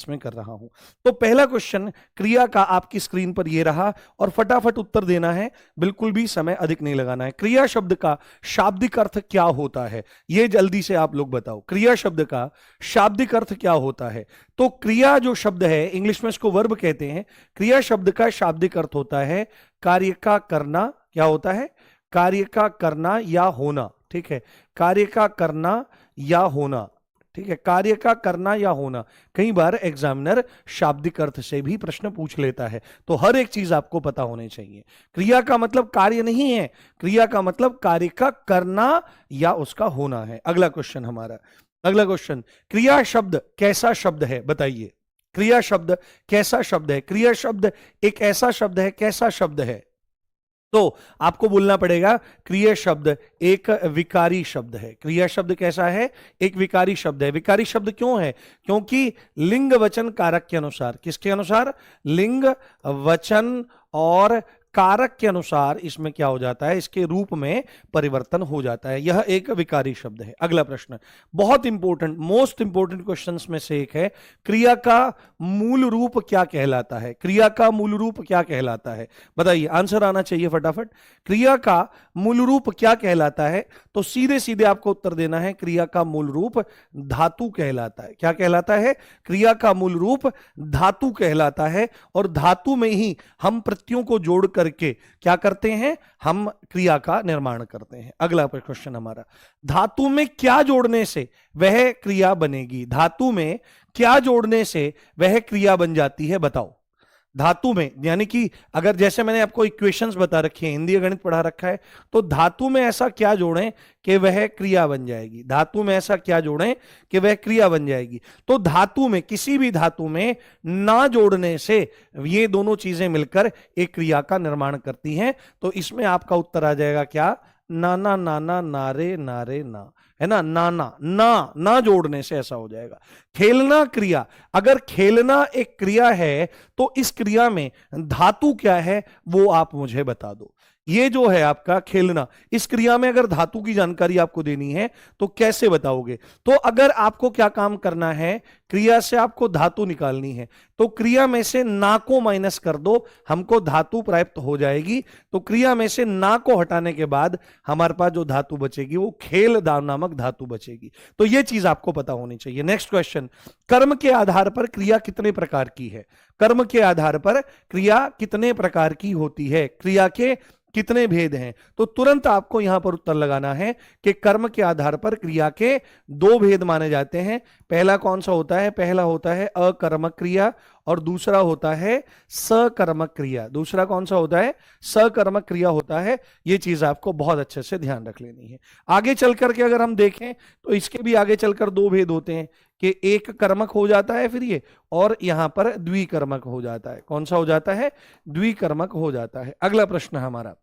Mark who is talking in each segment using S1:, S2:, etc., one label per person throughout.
S1: में कर रहा हूं। तो पहला क्वेश्चन क्रिया का आपकी स्क्रीन पर ये रहा और फटाफट उत्तर देना है, बिल्कुल भी समय अधिक नहीं लगाना है। क्रिया शब्द का शाब्दिक अर्थ क्या होता है, ये जल्दी से आप लोग बताओ। क्रिया शब्द का शाब्दिक अर्थ क्या होता है? तो क्रिया जो शब्द है, इंग्लिश में इसको वर्ब कहते हैं। क्रिया शब्द का शाब्दिक अर्थ होता है कार्य का करना। क्या होता है? कार्य का करना या होना। ठीक है, कार्य का करना या होना। ठीक है, कार्य का करना या होना। कई बार एग्जामिनर शाब्दिक अर्थ से भी प्रश्न पूछ लेता है, तो हर एक चीज आपको पता होनी चाहिए। क्रिया का मतलब कार्य नहीं है, क्रिया का मतलब कार्य का करना या उसका होना है। अगला क्वेश्चन हमारा, अगला क्वेश्चन, क्रिया शब्द कैसा शब्द है बताइए। क्रिया शब्द कैसा शब्द है? क्रिया शब्द एक ऐसा शब्द है, कैसा शब्द है? तो आपको बोलना पड़ेगा क्रिया शब्द एक विकारी शब्द है। क्रिया शब्द कैसा है? एक विकारी शब्द है। विकारी शब्द क्यों है? क्योंकि लिंग वचन कारक के अनुसार, किसके अनुसार? लिंग वचन और कारक के अनुसार इसमें क्या हो जाता है? इसके रूप में परिवर्तन हो जाता है। यह एक विकारी शब्द है। अगला प्रश्न बहुत इंपॉर्टेंट, मोस्ट इंपॉर्टेंट क्वेश्चंस में से एक है, क्रिया का मूल रूप क्या कहलाता है? क्रिया का मूल रूप क्या कहलाता है? बताइए, आंसर आना चाहिए फटाफट। क्रिया का मूल रूप क्या कहलाता है? तो सीधे सीधे आपको उत्तर देना है, क्रिया का मूल रूप धातु कहलाता है। क्या कहलाता है? क्रिया का मूल रूप धातु कहलाता है। और धातु में ही हम प्रत्ययों को जोड़ करके क्या करते हैं? हम क्रिया का निर्माण करते हैं। अगला क्वेश्चन हमारा, धातु में क्या जोड़ने से वह क्रिया बनेगी? धातु में क्या जोड़ने से वह क्रिया बन जाती है? बताओ। धातु में, यानी कि अगर जैसे मैंने आपको इक्वेशंस बता रखी है, हिंदी गणित पढ़ा रखा है, तो धातु में ऐसा क्या जोड़ें कि वह क्रिया बन जाएगी? धातु में ऐसा क्या जोड़ें कि वह क्रिया बन जाएगी? तो धातु में, किसी भी धातु में ना जोड़ने से ये दोनों चीजें मिलकर एक क्रिया का निर्माण करती हैं। तो इसमें आपका उत्तर आ जाएगा क्या? नाना नाना नारे नारे ना, है ना? नाना ना, ना जोड़ने से ऐसा हो जाएगा। खेलना क्रिया, अगर खेलना एक क्रिया है तो इस क्रिया में धातु क्या है वो आप मुझे बता दो। ये जो है आपका खेलना, इस क्रिया में अगर धातु की जानकारी आपको देनी है तो कैसे बताओगे? तो अगर आपको क्या काम करना है, क्रिया से आपको धातु निकालनी है, तो क्रिया में से ना को माइनस कर दो, हमको धातु प्राप्त हो जाएगी। तो क्रिया में से ना को हटाने के बाद हमारे पास जो धातु बचेगी वो खेल नामक धातु बचेगी। तो ये चीज आपको पता होनी चाहिए। नेक्स्ट क्वेश्चन, कर्म के आधार पर क्रिया कितने प्रकार की है? कर्म के आधार पर क्रिया कितने प्रकार की होती है? क्रिया के कितने भेद हैं? तो तुरंत आपको यहां पर उत्तर लगाना है कि कर्म के आधार पर क्रिया के दो भेद माने जाते हैं। पहला कौन सा होता है? पहला होता है अकर्मक क्रिया और दूसरा होता है सकर्मक क्रिया। दूसरा कौन सा होता है? सकर्मक क्रिया होता है। यह चीज आपको बहुत अच्छे से ध्यान रख लेनी है। आगे चल करके अगर हम देखें तो इसके भी आगे चलकर दो भेद होते हैं कि एक कर्मक हो जाता है फिर ये, और यहां पर द्विकर्मक हो जाता है। कौन सा हो जाता है? द्विकर्मक हो जाता है। अगला प्रश्न हमारा,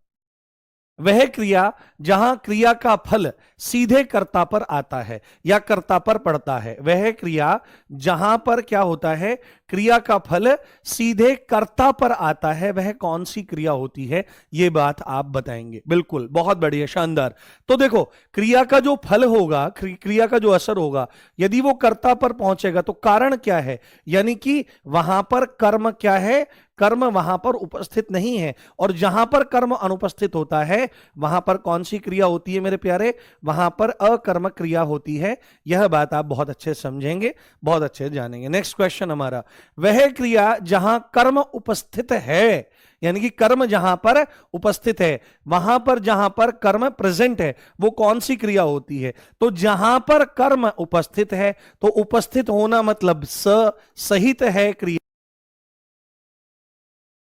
S1: वह क्रिया जहां क्रिया का फल सीधे कर्ता पर आता है या कर्ता पर पड़ता है। वह क्रिया जहां पर क्या होता है? क्रिया का फल सीधे कर्ता पर आता है, वह कौन सी क्रिया होती है? यह बात आप बताएंगे। बिल्कुल, बहुत बढ़िया, शानदार। तो देखो, क्रिया का जो फल होगा, क्रिया का जो असर होगा, यदि वो कर्ता पर पहुंचेगा तो कारण क्या है? यानी कि वहां पर कर्म क्या है? कर्म वहां पर उपस्थित नहीं है। और जहां पर कर्म अनुपस्थित होता है वहां पर कौन सी क्रिया होती है मेरे प्यारे? वहां पर अकर्मक क्रिया होती है। यह बात आप बहुत अच्छे से समझेंगे, बहुत अच्छे से जानेंगे। नेक्स्ट क्वेश्चन हमारा, वह क्रिया जहां कर्म उपस्थित है, यानी कि कर्म जहां पर उपस्थित है, वहां पर जहां पर कर्म प्रेजेंट है, वो कौन सी क्रिया होती है? तो जहां पर कर्म उपस्थित है, तो उपस्थित होना मतलब सहित है क्रिया।